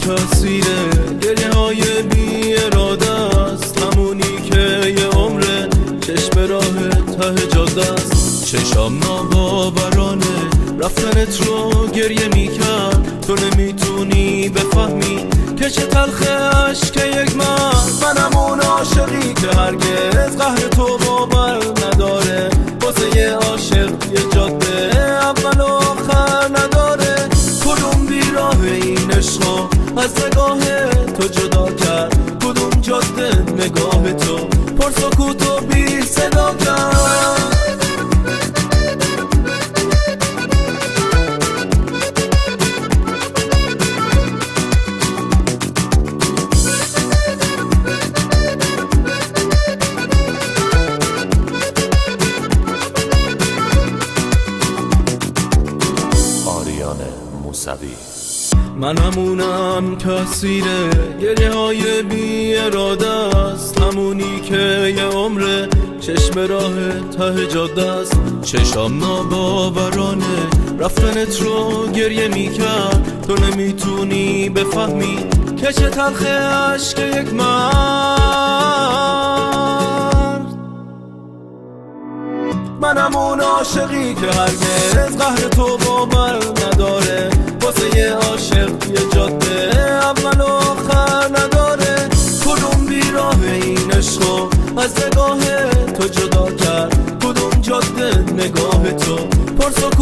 کاسیره گریه های بی اراده است، همونی که یه عمره چشم راه ته جاده است. چشام ناباورانه رفتنت رو گریه میکرد، تو نمیتونی بفهمی که چه تلخ عشق یک منم اون عاشقی که هرگز قهر تو باور نداره، واسه یه عاشق یه جاده اول و آخر نداره. کدوم بیراه این عشقا از نگاه تو جدا کرد، کدوم جاده نگاه تو پر سکوت و بی صدا کرد. من همونم کاسیره گریه های بی اراده است، همونی که یه عمره چشم راه ته جاده است. چشام ناباورانه رفتنت رو گریه میکرد، تو نمیتونی بفهمی که چه تلخ عشق یک مرد. منم اون عاشقی که هرگز قهر تو باور نداره، واسه یه عاشق یه جاده اول و آخر نداره. کدوم بیراه این عشقو از نگاه تو جدا کرد، کدوم جاده نگاه تو پر سکوت